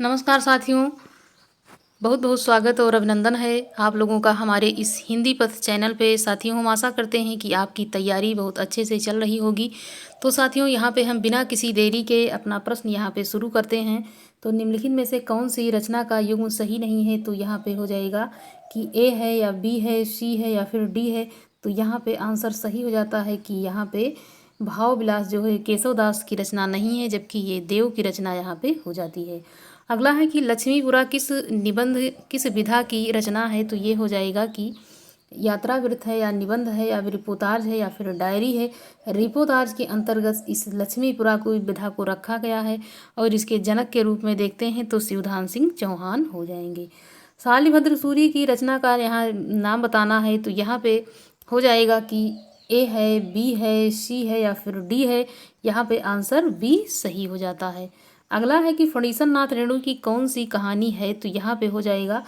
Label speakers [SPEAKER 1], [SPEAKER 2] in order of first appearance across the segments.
[SPEAKER 1] नमस्कार साथियों, बहुत बहुत स्वागत और अभिनंदन है आप लोगों का हमारे इस हिंदी पथ चैनल पे। साथियों, हम आशा करते हैं कि आपकी तैयारी बहुत अच्छे से चल रही होगी। तो साथियों, यहाँ पे हम बिना किसी देरी के अपना प्रश्न यहाँ पे शुरू करते हैं। तो निम्नलिखित में से कौन सी रचना का युग्म सही नहीं है? तो यहाँ पे हो जाएगा कि ए है या बी है, सी है या फिर डी है। तो यहाँ पे आंसर सही हो जाता है कि यहाँ पे भाव विलास जो है केशवदास की रचना नहीं है, जबकि ये देव की रचना यहाँ पे हो जाती है। अगला है कि लक्ष्मीपुरा किस निबंध किस विधा की रचना है? तो ये हो जाएगा कि यात्रा वृत्त है या निबंध है या रिपोर्ताज है या फिर डायरी है। रिपोर्ताज के अंतर्गत इस लक्ष्मीपुरा को विधा को रखा गया है और इसके जनक के रूप में देखते हैं तो शिवधाम सिंह चौहान हो जाएंगे। शालिभद्र सूरी की रचना का यहाँ नाम बताना है। तो यहाँ पे हो जाएगा कि ए है, बी है, सी है या फिर डी है। यहाँ पे आंसर बी सही हो जाता है। अगला है कि फणीसन नाथ रेणु की कौन सी कहानी है? तो यहाँ पे हो जाएगा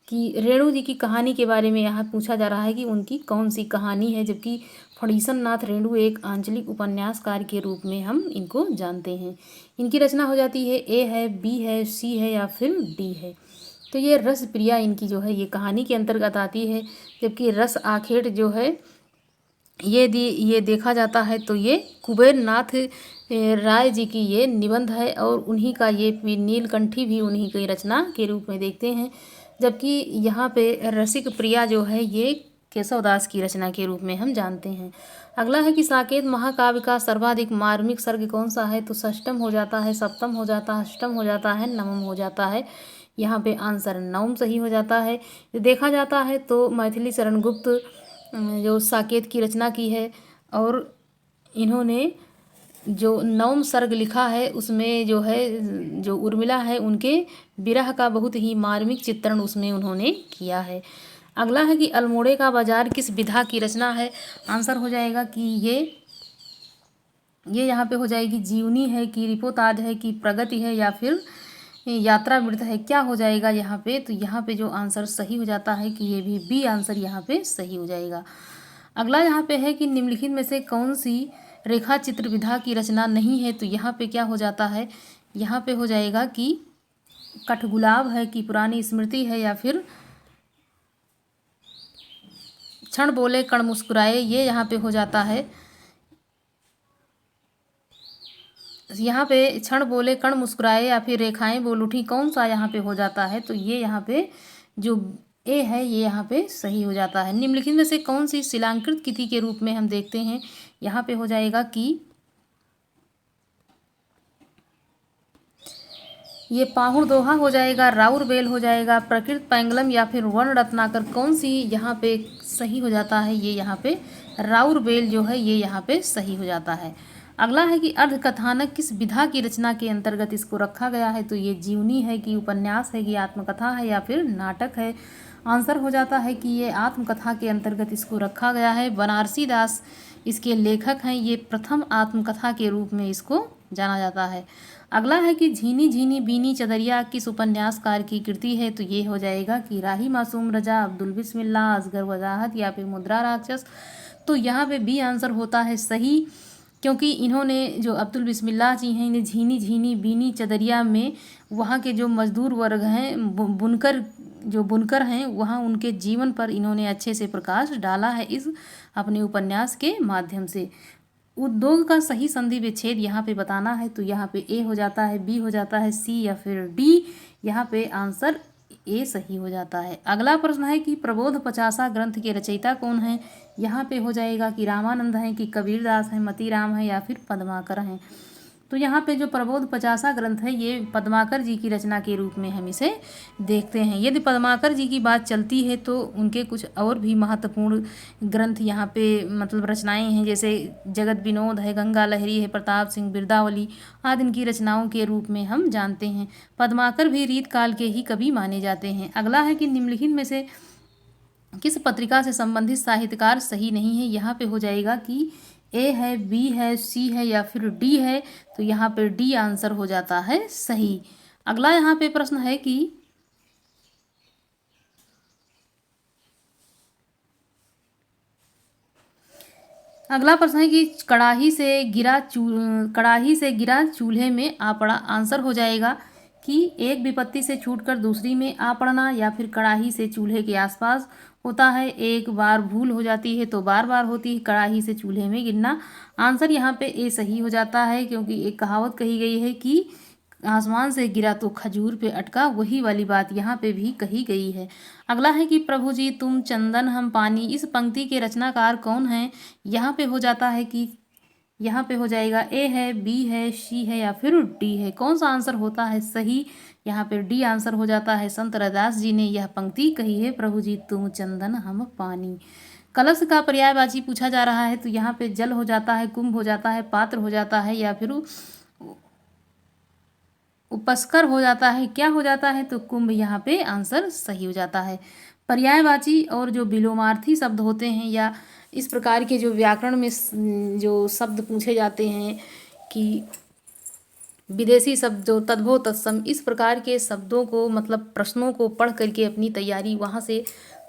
[SPEAKER 1] कि रेणु जी की कहानी के बारे में यहाँ पूछा जा रहा है कि उनकी कौन सी कहानी है, जबकि फणीसन नाथ रेणु एक आंचलिक उपन्यासकार के रूप में हम इनको जानते हैं। इनकी रचना हो जाती है ए है, बी है, सी है या फिर डी है। तो ये रस प्रिया इनकी जो है ये कहानी के अंतर्गत आती है, जबकि रस आखेट जो है ये देखा जाता है तो ये कुबेर नाथ राय जी की ये निबंध है और उन्हीं का ये नीलकंठी भी उन्हीं की रचना के रूप में देखते हैं, जबकि यहाँ पे रसिक प्रिया जो है ये केशवदास की रचना के रूप में हम जानते हैं। अगला है कि साकेत महाकाव्य का सर्वाधिक मार्मिक सर्ग कौन सा है? तो षष्टम हो जाता है, सप्तम हो जाता है, अष्टम हो जाता है, नवम हो जाता है। यहाँ पे आंसर नवम सही हो जाता है। देखा जाता है तो मैथिली शरण गुप्त जो साकेत की रचना की है और इन्होंने जो नवम सर्ग लिखा है उसमें जो है जो उर्मिला है उनके विरह का बहुत ही मार्मिक चित्रण उसमें उन्होंने किया है। अगला है कि अल्मोड़े का बाजार किस विधा की रचना है? आंसर हो जाएगा कि ये यहाँ पे हो जाएगी जीवनी है कि रिपोताज है कि प्रगति है या फिर यात्रा वृत्त है। क्या हो जाएगा यहाँ पे? तो यहाँ पे जो आंसर सही हो जाता है कि ये भी बी आंसर यहाँ पे सही हो जाएगा। अगला यहाँ पे है कि निम्नलिखित में से कौन सी रेखा चित्र विधा की रचना नहीं है? तो यहाँ पे क्या हो जाता है? यहाँ पे हो जाएगा कि कठगुलाब है कि पुरानी स्मृति है या फिर क्षण बोले कण मुस्कुराए। ये यहाँ पे हो जाता है, यहाँ पे क्षण बोले कण मुस्कुराए या फिर रेखाएं बोल उठी, कौन सा यहाँ पे हो जाता है? तो ये यहाँ पे जो ए है ये यहाँ पे सही हो जाता है। निम्नलिखित में से कौन सी शिलांकृत कृति के रूप में हम देखते हैं? यहाँ पे हो जाएगा कि ये पाहुड़ दोहा हो जाएगा, राउर बेल हो जाएगा, प्रकृत पैंगलम या फिर वर्ण रत्नाकर। कौन सी यहाँ पे सही हो जाता है? ये यहाँ पे राउर बेल जो है ये यहाँ पे सही हो जाता है। अगला है कि अर्धकथानक किस विधा की रचना के अंतर्गत इसको रखा गया है? तो ये जीवनी है कि उपन्यास है कि आत्मकथा है या फिर नाटक है। आंसर हो जाता है कि ये आत्मकथा के अंतर्गत इसको रखा गया है। बनारसी दास इसके लेखक हैं। ये प्रथम आत्मकथा के रूप में इसको जाना जाता है। अगला है कि झीनी झीनी बीनी चदरिया किस उपन्यासकार की कृति है? तो ये हो जाएगा कि राही मासूम रजा, अब्दुल बिस्मिल्लाह, असगर वजाहत या फिर मुद्रा राक्षस। तो यहाँ पे बी आंसर होता है सही, क्योंकि इन्होंने जो अब्दुल बिस्मिल्लाह जी हैं इन्हें झीनी झीनी बीनी चदरिया में वहाँ के जो मजदूर वर्ग हैं बुनकर हैं वहाँ उनके जीवन पर इन्होंने अच्छे से प्रकाश डाला है इस अपने उपन्यास के माध्यम से। उद्योग का सही संधि विच्छेद यहाँ पे बताना है। तो यहाँ पे ए हो जाता है, बी हो जाता है, सी या फिर डी। यहाँ पे आंसर ए सही हो जाता है। अगला प्रश्न है कि प्रबोध पचासा ग्रंथ के रचयिता कौन है? यहाँ पे हो जाएगा कि रामानंद हैं कि कबीरदास हैं, मतीराम है या फिर पद्माकर हैं। तो यहाँ पे जो प्रबोध पचासा ग्रंथ है ये पद्माकर जी की रचना के रूप में हम इसे देखते हैं। यदि पद्माकर जी की बात चलती है तो उनके कुछ और भी महत्वपूर्ण ग्रंथ यहाँ पे मतलब रचनाएं हैं, जैसे जगत विनोद है, गंगा लहरी है, प्रताप सिंह बिरदावली आदि इनकी रचनाओं के रूप में हम जानते हैं। पद्माकर भी रीत काल के ही कवि माने जाते हैं। अगला है कि निम्नलिखित में से किस पत्रिका से संबंधित साहित्यकार सही नहीं है? यहाँ पे हो जाएगा कि ए है, बी है, सी है या फिर डी है। तो यहाँ पे डी आंसर हो जाता है सही। अगला यहाँ पे प्रश्न है कि अगला प्रश्न है कि कड़ाही से गिरा चूल्हे में आ पड़ा। आंसर हो जाएगा कि एक विपत्ति से छूटकर दूसरी में आ पड़ना या फिर कड़ाही से चूल्हे के आसपास होता है। एक बार भूल हो जाती है तो बार बार होती है कड़ाही से चूल्हे में गिरना। आंसर यहाँ पे ए सही हो जाता है, क्योंकि एक कहावत कही गई है कि आसमान से गिरा तो खजूर पे अटका, वही वाली बात यहाँ पे भी कही गई है। अगला है कि प्रभु जी तुम चंदन हम पानी। इस पंक्ति के रचनाकार कौन हैं? यहाँ पे हो जाता है कि यहाँ पे हो जाएगा ए है, बी है, सी है या फिर डी है। कौन सा आंसर होता है सही? यहाँ पे डी आंसर हो जाता है। संत रैदास जी ने यह पंक्ति कही है, प्रभु जी तुम चंदन हम पानी। कलश का पर्यायवाची पूछा जा रहा है, तो यहाँ पे जल हो जाता है, कुंभ हो जाता है, पात्र हो जाता है या फिर उपस्कर हो जाता है। क्या हो जाता है? तो कुंभ यहाँ पे आंसर सही हो जाता है। पर्यायवाची और जो विलोमार्थी शब्द होते हैं या इस प्रकार के जो व्याकरण में जो शब्द पूछे जाते हैं कि विदेशी शब्द जो तद्भव तत्सम, इस प्रकार के शब्दों को मतलब प्रश्नों को पढ़ करके अपनी तैयारी वहाँ से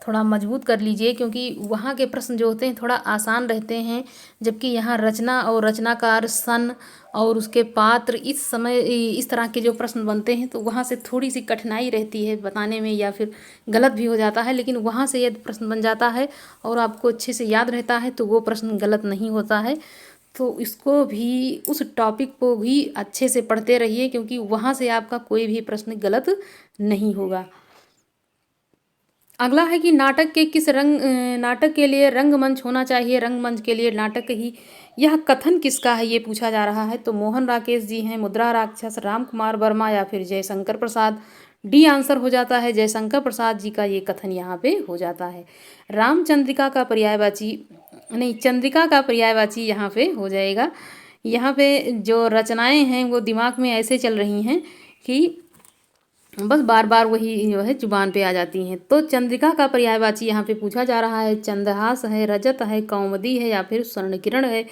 [SPEAKER 1] थोड़ा मजबूत कर लीजिए, क्योंकि वहाँ के प्रश्न जो होते हैं थोड़ा आसान रहते हैं, जबकि यहाँ रचना और रचनाकार सन और उसके पात्र इस समय इस तरह के जो प्रश्न बनते हैं तो वहाँ से थोड़ी सी कठिनाई रहती है बताने में, या फिर गलत भी हो जाता है। लेकिन वहाँ से यदि प्रश्न बन जाता है और आपको अच्छे से याद रहता है तो वो प्रश्न गलत नहीं होता है। तो इसको भी, उस टॉपिक को भी अच्छे से पढ़ते रहिए, क्योंकि वहाँ से आपका कोई भी प्रश्न गलत नहीं होगा। अगला है कि नाटक के किस नाटक के लिए रंगमंच होना चाहिए? रंगमंच के लिए नाटक ही, यह कथन किसका है ये पूछा जा रहा है। तो मोहन राकेश जी हैं, मुद्रा राक्षस, राम कुमार वर्मा या फिर जयशंकर प्रसाद। डी आंसर हो जाता है जयशंकर प्रसाद जी का ये कथन यहाँ पे हो जाता है। रामचंद्रिका का पर्यायवाची नहीं, चंद्रिका का पर्यायवाची यहाँ पे हो जाएगा। यहाँ पे जो रचनाएं हैं वो दिमाग में ऐसे चल रही हैं कि बस बार बार वही जो है जुबान पे आ जाती हैं। तो चंद्रिका का पर्यायवाची यहाँ पे पूछा जा रहा है। चंद्रहास है, रजत है, कौमुदी है या फिर स्वर्ण किरण है।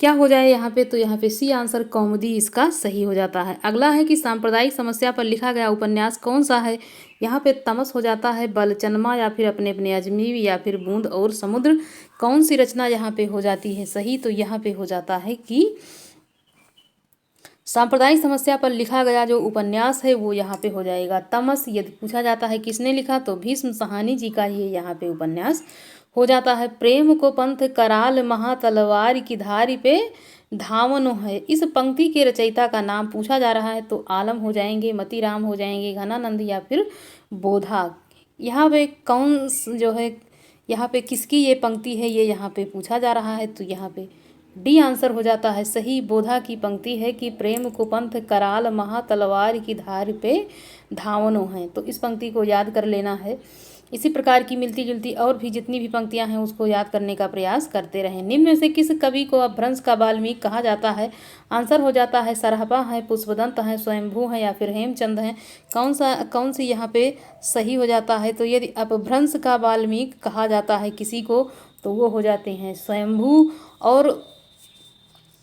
[SPEAKER 1] क्या हो जाए यहाँ पे? तो यहाँ पे सी आंसर कौमुदी इसका सही हो जाता है। अगला है कि सांप्रदायिक समस्या पर लिखा गया उपन्यास कौन सा है? यहाँ पे तमस हो जाता है, बलचनमा या फिर अपने अपने अजमी या फिर बूंद और समुद्र। कौन सी रचना यहाँ पे हो जाती है सही? तो यहाँ पे हो जाता है कि सांप्रदायिक समस्या पर लिखा गया जो उपन्यास है वो यहाँ पे हो जाएगा तमस। यदि पूछा जाता है किसने लिखा, तो भीष्म साहनी जी का ये यहाँ पे उपन्यास हो जाता है। प्रेम को पंथ कराल महा तलवार की धारी पे धावनो है। इस पंक्ति के रचयिता का नाम पूछा जा रहा है, तो आलम हो जाएंगे, मतीराम हो जाएंगे, घनानंद या फिर बोधा। यहाँ पे कौन जो है, यहाँ पे किसकी ये पंक्ति है ये यहाँ पे पूछा जा रहा है, तो यहाँ पे डी आंसर हो जाता है सही। बोधा की पंक्ति है कि प्रेम को पंथ कराल महा तलवार की धार पे धावनो हैं। तो इस पंक्ति को याद कर लेना है। इसी प्रकार की मिलती जुलती और भी जितनी भी पंक्तियां हैं उसको याद करने का प्रयास करते रहें। निम्न में से किस कवि को अपभ्रंश का वाल्मीकि कहा जाता है? आंसर हो जाता है सरहपा है, पुष्पदंत है, स्वयंभू है या फिर हेमचंद है। कौन सी यहाँ पे सही हो जाता है? तो यदि अपभ्रंश का वाल्मीकि कहा जाता है किसी को, तो वो हो जाते हैं स्वयंभू। और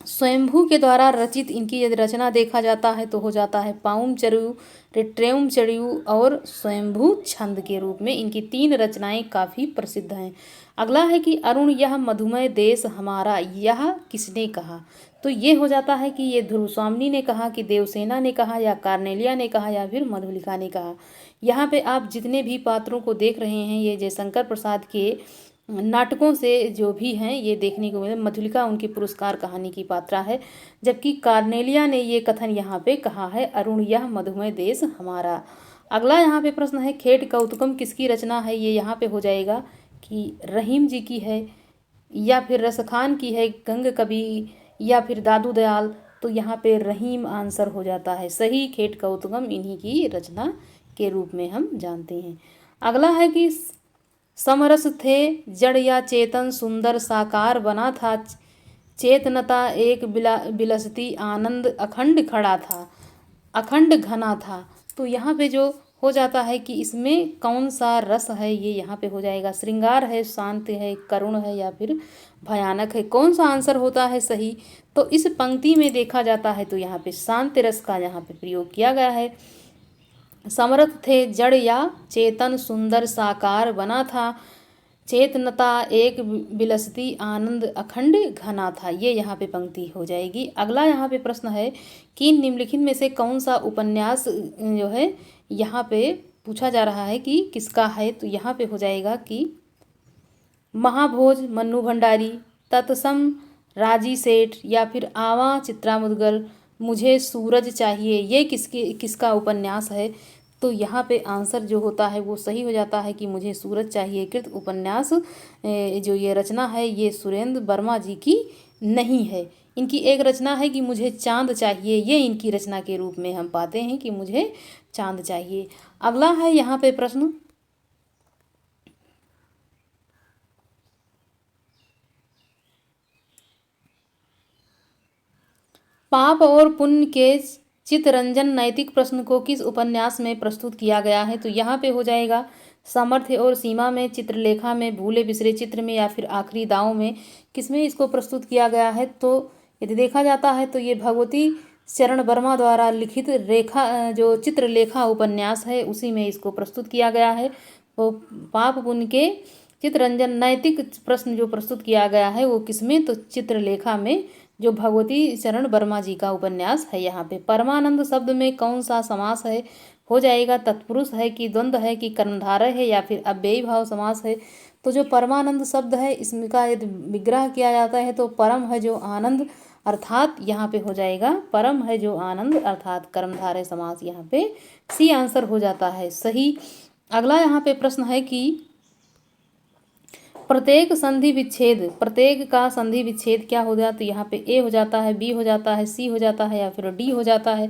[SPEAKER 1] स्वयंभू के द्वारा रचित इनकी यदि रचना देखा जाता है तो हो जाता है पाउम चरयू, रिट्रेउम चरयू और स्वयंभू छंद के रूप में इनकी 3 रचनाएं काफ़ी प्रसिद्ध हैं। अगला है कि अरुण यह मधुमय देश हमारा, यह किसने कहा? तो ये हो जाता है कि ये ध्रुव स्वामी ने कहा, कि देवसेना ने कहा, या कार्नेलिया ने कहा, या फिर मधुलिका ने कहा। यहाँ पे आप जितने भी पात्रों को देख रहे हैं ये जयशंकर प्रसाद के नाटकों से जो भी हैं ये देखने को मिले। मधुलिका उनकी पुरस्कार कहानी की पात्रा है, जबकि कार्नेलिया ने ये कथन यहाँ पे कहा है, अरुण यह मधुमय देश हमारा। अगला यहाँ पे प्रश्न है खेट कौतुकम किसकी रचना है? ये यहाँ पे हो जाएगा कि रहीम जी की है या फिर रसखान की है, गंग कवि या फिर दादू दयाल। तो यहाँ पे रहीम आंसर हो जाता है सही। खेट कौतुकम इन्हीं की रचना के रूप में हम जानते हैं। अगला है कि समरस थे जड़ या चेतन, सुंदर साकार बना था, चेतनता एक बिलसती आनंद अखंड खड़ा था, अखंड घना था। तो यहाँ पे जो हो जाता है कि इसमें कौन सा रस है ये यहाँ पे हो जाएगा श्रृंगार है, शांत है, करुण है या फिर भयानक है। कौन सा आंसर होता है सही? तो इस पंक्ति में देखा जाता है तो यहाँ पे शांत रस का यहाँ पे प्रयोग किया गया है। समर्थ थे जड़ या चेतन, सुंदर साकार बना था, चेतनता एक विलसती आनंद अखंड घना था। ये यहाँ पे पंक्ति हो जाएगी। अगला यहाँ पे प्रश्न है कि निम्नलिखित में से कौन सा उपन्यास जो है यहाँ पे पूछा जा रहा है कि किसका है। तो यहाँ पे हो जाएगा कि महाभोज मन्नू भंडारी, तत्सम राजी सेठ, या फिर आवा चित्रा मुदगल, मुझे सूरज चाहिए, ये किसका उपन्यास है। तो यहाँ पे आंसर जो होता है वो सही हो जाता है कि मुझे सूरज चाहिए कृत उपन्यास जो ये रचना है ये सुरेंद्र वर्मा जी की नहीं है। इनकी एक रचना है कि मुझे चांद चाहिए, ये इनकी रचना के रूप में हम पाते हैं कि मुझे चांद चाहिए। अगला है यहाँ पे प्रश्न, पाप और पुण्य के चितरंजन नैतिक प्रश्न को किस उपन्यास में प्रस्तुत किया गया है। तो यहाँ पे हो जाएगा सामर्थ्य और सीमा में, चित्रलेखा में, भूले बिसरे चित्र में, या फिर आखिरी दांव में, किसमें इसको प्रस्तुत किया गया है। तो यदि देखा जाता है तो ये भगवती चरण वर्मा द्वारा लिखित रेखा जो चित्रलेखा उपन्यास है उसी में इसको प्रस्तुत किया गया है। तो पाप पुण्य के चितरंजन नैतिक प्रश्न जो प्रस्तुत किया गया है वो किसमें, तो चित्रलेखा में, जो भगवती चरण वर्मा जी का उपन्यास है। यहाँ पे परमानंद शब्द में कौन सा समास है। हो जाएगा तत्पुरुष है कि द्वंद्व है कि कर्मधारय है या फिर अव्ययी भाव समास है। तो जो परमानंद शब्द है इसका यदि विग्रह किया जाता है तो परम है जो आनंद, अर्थात यहाँ पे हो जाएगा परम है जो आनंद, अर्थात कर्मधारय समास यहाँ पे सी आंसर हो जाता है सही। अगला यहाँ पे प्रश्न है कि प्रत्येक संधि विच्छेद, प्रत्येक का संधि विच्छेद क्या हो जाता है। तो यहाँ पे ए हो जाता है, बी हो जाता है, सी हो जाता है, या फिर डी हो जाता है।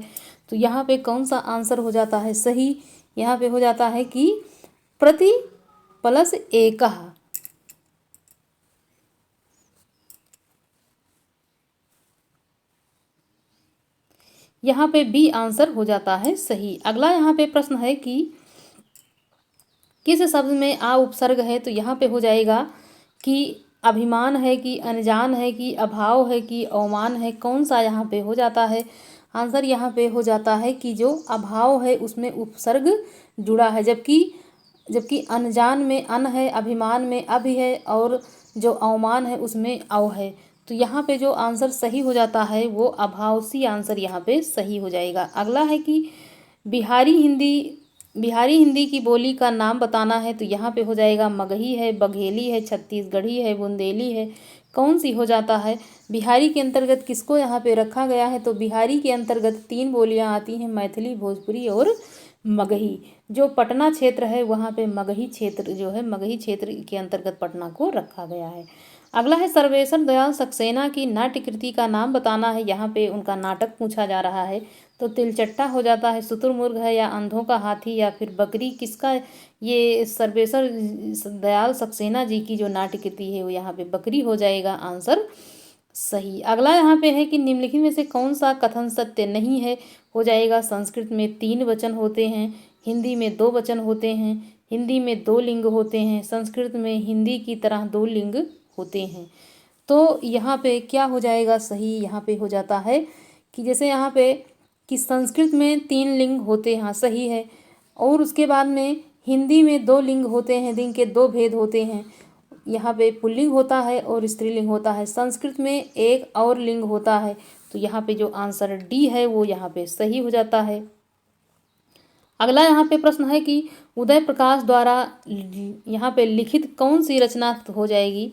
[SPEAKER 1] तो यहाँ पे कौन सा आंसर हो जाता है सही। यहाँ पे हो जाता है कि प्रति प्लस एक। यहाँ पे बी आंसर हो जाता है सही। अगला यहाँ पे प्रश्न है कि किस शब्द में आ उपसर्ग है। तो यहाँ पे हो जाएगा कि अभिमान है कि अनजान है कि अभाव है कि अवमान है, कौन सा यहाँ पे हो जाता है। आंसर यहाँ पे हो जाता है कि जो अभाव है उसमें उपसर्ग जुड़ा है, जबकि अनजान में अन है, अभिमान में अभि है, और जो अवमान है उसमें अव है। तो यहाँ पे जो आंसर सही हो जाता है वो अभाव सी आंसर यहाँ पे सही हो जाएगा। अगला है कि बिहारी हिंदी की बोली का नाम बताना है। तो यहाँ पे हो जाएगा मगही है, बघेली है, छत्तीसगढ़ी है, बुंदेली है, कौन सी हो जाता है। बिहारी के अंतर्गत किसको यहाँ पे रखा गया है। तो बिहारी के अंतर्गत 3 बोलियाँ आती हैं, मैथिली, भोजपुरी और मगही। जो पटना क्षेत्र है वहाँ पे मगही क्षेत्र जो है, मगही क्षेत्र के अंतर्गत पटना को रखा गया है। अगला है सर्वेश्वर दयाल सक्सेना की नाट्य कृति का नाम बताना है। यहाँ पे उनका नाटक पूछा जा रहा है। तो तिलचट्टा हो जाता है, शुतुरमुर्ग है, या अंधों का हाथी, या फिर बकरी, किसका। ये सर्वेश्वर दयाल सक्सेना जी की जो नाट्य कृति है वो यहाँ पे बकरी हो जाएगा आंसर सही। अगला यहाँ पे है कि निम्नलिखित में से कौन सा कथन सत्य नहीं है। हो जाएगा संस्कृत में 3 वचन होते हैं, हिंदी में 2 वचन होते हैं, हिंदी में 2 लिंग होते हैं, संस्कृत में हिंदी की तरह 2 लिंग होते हैं। तो यहाँ पे क्या हो जाएगा सही। यहाँ पे हो जाता है कि जैसे यहाँ पे कि संस्कृत में 3 लिंग होते हैं, हाँ सही है। और उसके बाद में हिंदी में 2 लिंग होते हैं, लिंग के 2 भेद होते हैं। यहाँ पे पुल्लिंग होता है और स्त्रीलिंग होता है। संस्कृत में एक और लिंग होता है। तो यहाँ पे जो आंसर डी है वो यहाँ पे सही हो जाता है। अगला यहाँ पे प्रश्न है कि उदय प्रकाश द्वारा यहाँ पे लिखित कौन सी रचना हो जाएगी।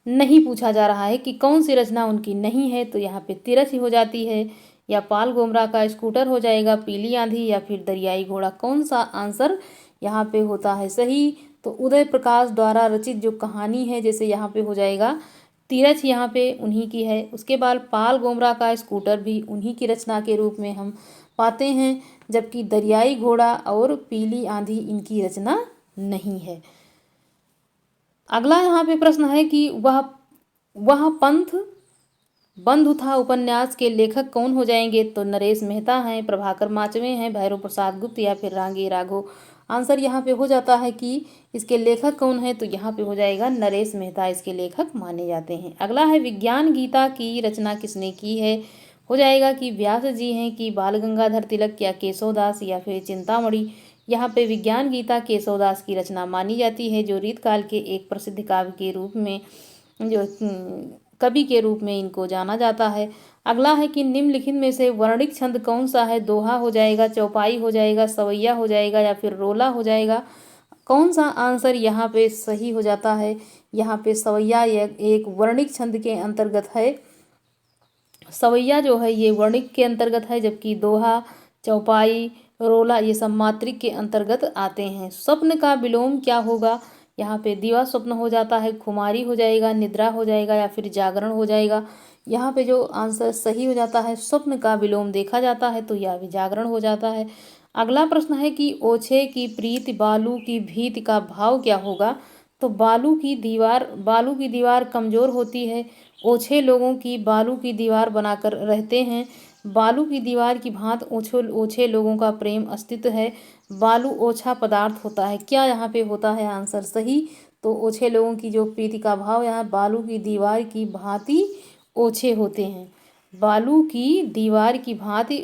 [SPEAKER 1] नहीं पूछा जा रहा है कि कौन सी रचना उनकी नहीं है। तो यहाँ पे तिरछ हो जाती है, या पाल गोमरा का स्कूटर हो जाएगा, पीली आंधी, या फिर दरियाई घोड़ा, कौन सा आंसर यहाँ पे होता है सही। तो उदय प्रकाश द्वारा रचित जो कहानी है, जैसे यहाँ पे हो जाएगा तिरछ, यहाँ पे उन्हीं की है। उसके बाद पाल गोमरा का स्कूटर भी उन्हीं की रचना के रूप में हम पाते हैं, जबकि दरियाई घोड़ा और पीली आंधी इनकी रचना नहीं है। अगला यहाँ पे प्रश्न है कि वह पंथ बंधु था उपन्यास के लेखक कौन हो जाएंगे। तो नरेश मेहता हैं, प्रभाकर माचवे हैं, भैरव प्रसाद गुप्त, या फिर रांगे राघव। आंसर यहाँ पे हो जाता है कि इसके लेखक कौन है। तो यहाँ पे हो जाएगा नरेश मेहता इसके लेखक माने जाते हैं। अगला है विज्ञान गीता की रचना किसने की है। हो जाएगा कि व्यास जी हैं, कि बाल गंगाधर तिलक, या केशव दास, या फिर चिंतामणि, यहाँ पे विज्ञान गीता केशवदास की रचना मानी जाती है, जो रीतकाल के एक प्रसिद्ध काव्य के रूप में जो कवि के रूप में इनको जाना जाता है। अगला है कि निम्नलिखित में से वर्णिक छंद कौन सा है? दोहा हो जाएगा, चौपाई हो जाएगा, सवैया हो जाएगा या फिर रोला हो जाएगा। कौन सा आंसर यहाँ पे सही हो जाता है? यहाँ पे सवैया एक वर्णिक छंद के अंतर्गत है। सवैया जो है ये वर्णिक के अंतर्गत है, जबकि दोहा, चौपाई, रोला ये सब मात्रिक के अंतर्गत आते हैं। स्वप्न का विलोम क्या होगा? यहाँ पे दिवा स्वप्न हो जाता है, खुमारी हो जाएगा, निद्रा हो जाएगा या फिर जागरण हो जाएगा। यहाँ पे जो आंसर सही हो जाता है, स्वप्न का विलोम देखा जाता है तो यह भी जागरण हो जाता है। अगला प्रश्न है कि ओछे की प्रीति बालू की भीति का भाव क्या होगा? तो बालू की दीवार कमजोर होती है। ओछे लोगों की बालू की दीवार बनाकर रहते हैं। बालू की दीवार की भांति ओछे लोगों का प्रेम अस्तित्व है। बालू ओछा पदार्थ होता है। क्या यहाँ पे होता है आंसर सही? तो ओछे लोगों की जो प्रीति का भाव यहाँ बालू की दीवार की भांति ओछे होते हैं। बालू की दीवार की भांति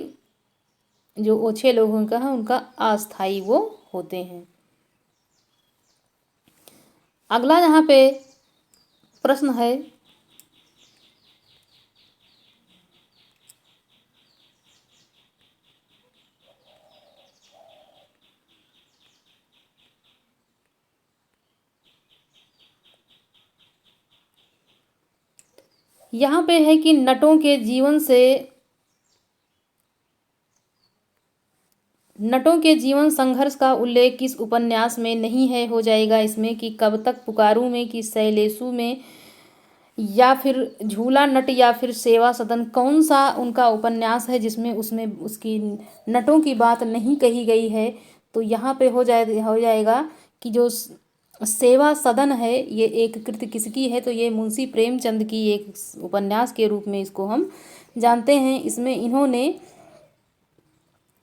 [SPEAKER 1] जो ओछे लोगों का है उनका अस्थायी वो होते हैं। अगला यहाँ पे प्रश्न है यहाँ पे है कि नटों के जीवन संघर्ष का उल्लेख किस उपन्यास में नहीं है? हो जाएगा इसमें कि कब तक पुकारूं में, कि शैलेशु में, या फिर झूला नट या फिर सेवा सदन। कौन सा उनका उपन्यास है जिसमें उसमें उसकी नटों की बात नहीं कही गई है? तो यहाँ पे हो जाएगा कि जो सेवा सदन है ये एक कृति किसकी है? तो ये मुंशी प्रेमचंद की एक उपन्यास के रूप में इसको हम जानते हैं।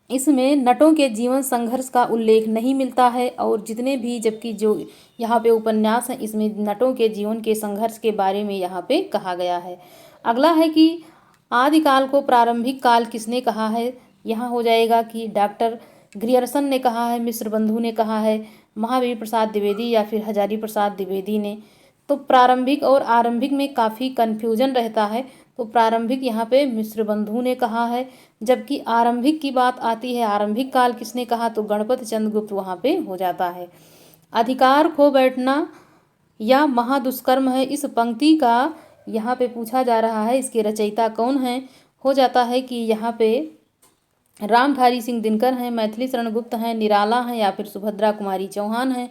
[SPEAKER 1] इसमें नटों के जीवन संघर्ष का उल्लेख नहीं मिलता है, और जितने भी जबकि जो यहाँ पे उपन्यास है इसमें नटों के जीवन के संघर्ष के बारे में यहाँ पे कहा गया है। अगला है कि आदिकाल को प्रारंभिक काल किसने कहा है? यहाँ हो जाएगा कि डॉक्टर ग्रियर्सन ने कहा है, मिश्र बंधु ने कहा है, महावीर प्रसाद द्विवेदी या फिर हजारी प्रसाद द्विवेदी ने। तो प्रारंभिक और आरंभिक में काफ़ी कन्फ्यूजन रहता है, तो प्रारंभिक यहाँ पे मिश्र बंधु ने कहा है, जबकि आरंभिक की बात आती है, आरंभिक काल किसने कहा? तो गणपति चंद्रगुप्त वहाँ पे हो जाता है। अधिकार खो बैठना या महादुष्कर्म है, इस पंक्ति का यहाँ पे पूछा जा रहा है, इसके रचयिता कौन है? हो जाता है कि यहाँ पे रामधारी सिंह दिनकर हैं, मैथिली शरण गुप्त हैं, निराला हैं या फिर सुभद्रा कुमारी चौहान हैं।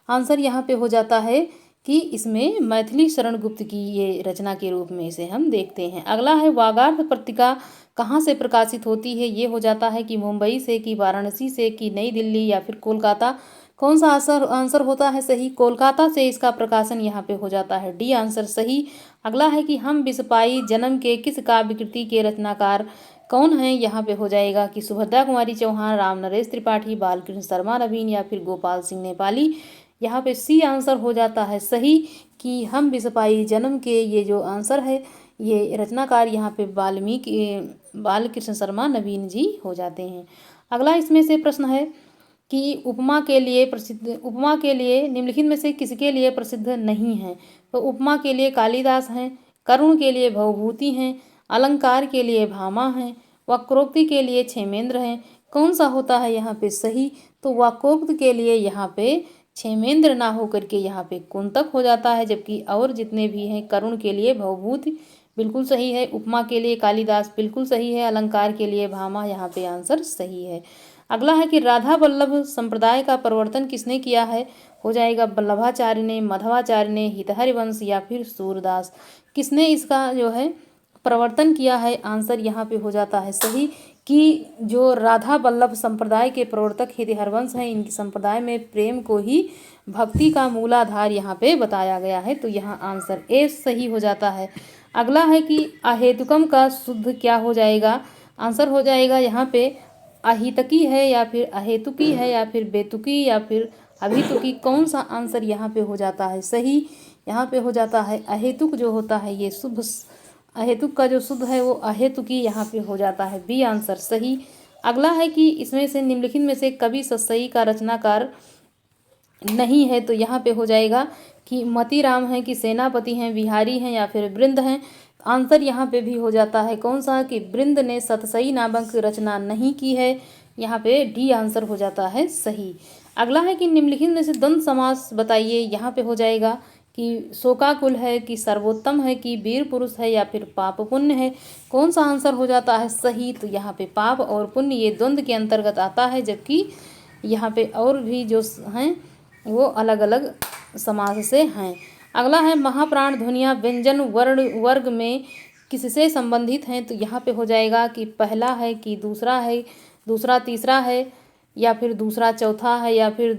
[SPEAKER 1] आंसर यहाँ पे हो जाता है कि इसमें मैथिली शरण गुप्त की ये रचना के रूप में इसे हम देखते हैं। अगला है वागार्थ पत्रिका कहाँ से प्रकाशित होती है? ये हो जाता है कि मुंबई से, कि वाराणसी से, कि नई दिल्ली या फिर कोलकाता। कौन सा आंसर होता है सही? कोलकाता से इसका प्रकाशन यहाँ पे हो जाता है, डी आंसर सही। अगला है कि हम बिसपाई जन्म के किस काव्य कृति के रचनाकार कौन है? यहाँ पे हो जाएगा कि सुभद्रा कुमारी चौहान, राम नरेश त्रिपाठी, बालकृष्ण शर्मा नवीन या फिर गोपाल सिंह नेपाली। यहाँ पे सी आंसर हो जाता है सही कि हम बिसपाई जन्म के ये जो आंसर है ये रचनाकार यहाँ पे बालकृष्ण शर्मा नवीन जी हो जाते हैं। अगला इसमें से प्रश्न है कि उपमा के लिए निम्नलिखित में से किसके लिए प्रसिद्ध नहीं है? तो उपमा के लिए कालिदास हैं, करुण के लिए भवभूति हैं, अलंकार के लिए भामा हैं, वक्रोक्ति के लिए क्षेमेंद्र हैं। कौन सा होता है यहाँ पे सही? तो वक्रोक्त के लिए यहाँ पे क्षेमेंद्र ना होकर के यहाँ पे कुंतक हो जाता है, जबकि और जितने भी हैं करुण के लिए भवभूति बिल्कुल सही है, उपमा के लिए कालिदास बिल्कुल सही है, अलंकार के लिए भामा यहाँ पे आंसर सही है। अगला है कि राधा वल्लभ संप्रदाय का प्रवर्तन किसने किया है? हो जाएगा वल्लभाचार्य ने, मध्वाचार्य ने, हितहरिवंश या फिर सूरदास। किसने इसका जो है प्रवर्तन किया है? आंसर यहाँ पे हो जाता है सही कि जो राधा वल्लभ संप्रदाय के प्रवर्तक हितहरवंश हैं, इनकी संप्रदाय में प्रेम को ही भक्ति का मूलाधार यहाँ पे बताया गया है, तो यहाँ आंसर ए सही हो जाता है। अगला है कि अहेतुकम का शुद्ध क्या हो जाएगा? आंसर हो जाएगा यहाँ पे अहितकी है या फिर अहेतुकी है या फिर बेतुकी या फिर अभितुकी। कौन सा आंसर यहाँ पे हो जाता है सही? यहाँ पे हो जाता है अहेतुक जो होता है ये शुभ, अहेतुक का जो शुद्ध है वो अहेतुकी यहाँ पे हो जाता है, बी आंसर सही। अगला है कि इसमें से निम्नलिखित में से कवि सतसई का रचनाकार नहीं है, तो यहाँ पे हो जाएगा कि मतीराम है कि सेनापति हैं, बिहारी हैं या फिर बृंद हैं। आंसर यहाँ पे भी हो जाता है कौन सा, कि बृंद ने सतसई नामक रचना नहीं की है। यहाँ पे डी आंसर हो जाता है सही। अगला है कि निम्नलिखित में से द्वंद्व समास बताइए। यहाँ पे हो जाएगा कि शोकाकुल है कि सर्वोत्तम है कि वीर पुरुष है या फिर पाप पुण्य है। कौन सा आंसर हो जाता है सही, तो यहाँ पे पाप और पुण्य ये द्वंद्व के अंतर्गत आता है, जबकि यहाँ पे और भी जो हैं वो अलग अलग समास से हैं। अगला है महाप्राण ध्वनियाँ व्यंजन वर्ण वर्ग में किससे संबंधित हैं, तो यहाँ पे हो जाएगा कि पहला है कि दूसरा है, दूसरा तीसरा है या फिर दूसरा चौथा है या फिर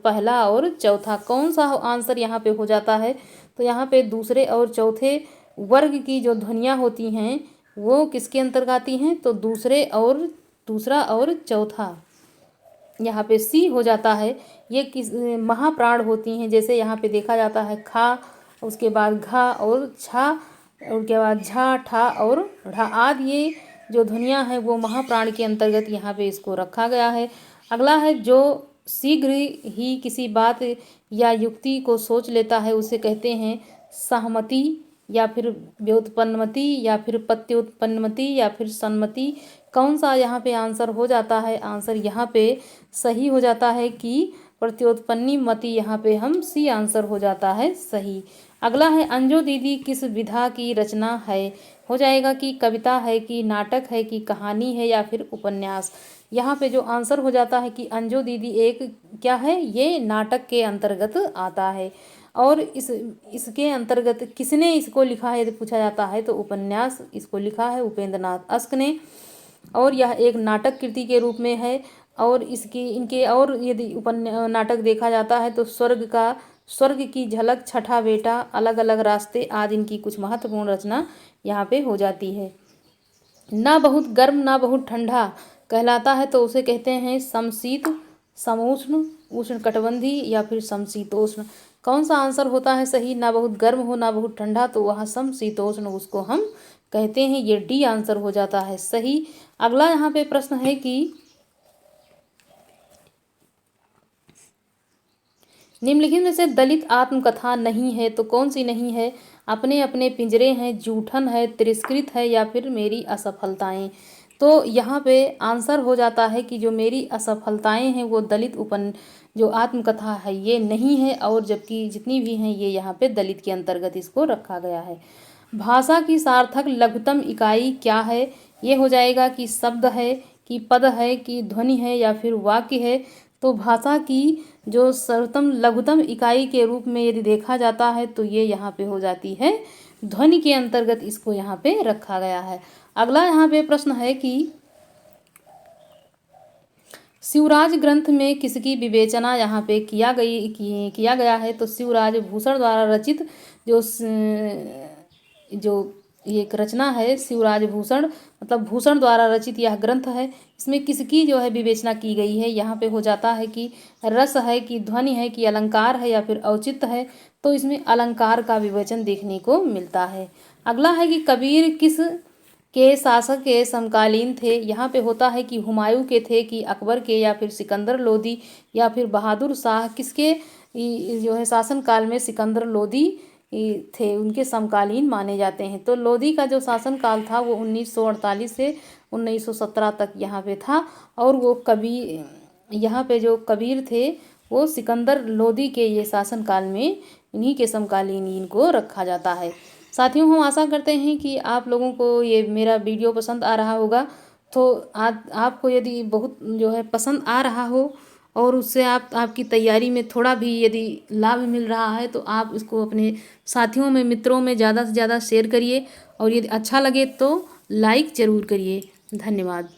[SPEAKER 1] पहला और चौथा। कौन सा आंसर यहाँ पे हो जाता है, तो यहाँ पे दूसरे और चौथे वर्ग की जो ध्वनियाँ होती हैं वो किसके अंतर्गत आती हैं, तो दूसरा और चौथा। यहाँ पे सी हो जाता है। ये किस महाप्राण होती हैं, जैसे यहाँ पे देखा जाता है खा, उसके बाद घा और छा, उसके बाद झा ठा और ढा आदि ये जो ध्वनियाँ हैं वो महाप्राण के अंतर्गत यहाँ पे इसको रखा गया है। अगला है जो शीघ्र ही किसी बात या युक्ति को सोच लेता है उसे कहते हैं सहमति या फिर व्युत्पन्नमति या फिर प्रत्युत्पन्नमति या फिर सन्मति। कौन सा यहाँ पे आंसर हो जाता है, आंसर यहाँ पे सही हो जाता है कि प्रत्युत्पन्नी मति। यहाँ पे हम सी आंसर हो जाता है सही। अगला है अंजू दीदी किस विधा की रचना है, हो जाएगा कि कविता है कि नाटक है कि कहानी है या फिर उपन्यास। यहाँ पे जो आंसर हो जाता है कि अंजू दीदी एक क्या है, ये नाटक के अंतर्गत आता है। और इसके अंतर्गत किसने इसको लिखा है यदि पूछा जाता है तो उपन्यास इसको लिखा है उपेंद्र नाथ अश्क ने, और यह एक नाटक कृति के रूप में है। और इनके और यदि नाटक देखा जाता है तो स्वर्ग की झलक, छठा बेटा, अलग अलग रास्ते आदि इनकी कुछ महत्वपूर्ण रचना यहाँ पे हो जाती है। ना बहुत गर्म ना बहुत ठंडा कहलाता है तो उसे कहते हैं समशीत, समोष्ण, उष्णकटिबंधी या फिर समशीतोष्ण। कौन सा आंसर होता है सही, ना बहुत गर्म हो ना बहुत ठंडा, तो वह समशीतोष्ण उसको हम कहते हैं। ये डी आंसर हो जाता है सही। अगला यहाँ पे प्रश्न है कि निम्नलिखित में से दलित आत्मकथा नहीं है, तो कौन सी नहीं है, अपने अपने पिंजरे हैं, जूठन है, तिरस्कृत है या फिर मेरी असफलताएं। तो यहाँ पे आंसर हो जाता है कि जो मेरी असफलताएं हैं वो दलित जो आत्मकथा है ये नहीं है, और जबकि जितनी भी हैं ये यहाँ पे दलित के अंतर्गत इसको रखा गया है। भाषा की सार्थक लघुतम इकाई क्या है, ये हो जाएगा कि शब्द है कि पद है कि ध्वनि है या फिर वाक्य है। तो भाषा की जो सर्वोत्तम लघुतम इकाई के रूप में यदि देखा जाता है तो ये यहाँ पे हो जाती है ध्वनि के अंतर्गत, इसको यहाँ पे रखा गया है। अगला यहाँ पे प्रश्न है कि शिवराज ग्रंथ में किसकी विवेचना यहाँ पे किया गया है, तो शिवराज भूषण द्वारा रचित जो एक रचना है शिवराज भूषण, मतलब भूषण द्वारा रचित यह ग्रंथ है। इसमें किसकी जो है विवेचना की गई है, यहाँ पे हो जाता है कि रस है कि ध्वनि है कि अलंकार है या फिर औचित्य है, तो इसमें अलंकार का विवेचन देखने को मिलता है। अगला है कि कबीर किस के शासक के समकालीन थे, यहाँ पे होता है कि हुमायूं के थे कि अकबर के या फिर सिकंदर लोदी या फिर बहादुर शाह, किसके जो है शासन काल में सिकंदर लोदी थे, उनके समकालीन माने जाते हैं। तो लोदी का जो शासन काल था वो 1948 से 1917 तक यहाँ पे था, और वो यहाँ पे जो कबीर थे वो सिकंदर लोदी के ये शासन काल में इन्हीं के समकालीन इनको रखा जाता है। साथियों, हम आशा करते हैं कि आप लोगों को ये मेरा वीडियो पसंद आ रहा होगा। तो आपको यदि बहुत जो है पसंद आ रहा हो और उससे आपकी तैयारी में थोड़ा भी यदि लाभ मिल रहा है तो आप इसको अपने साथियों में, मित्रों में ज़्यादा से ज़्यादा शेयर करिए, और यदि अच्छा लगे तो लाइक ज़रूर करिए। धन्यवाद।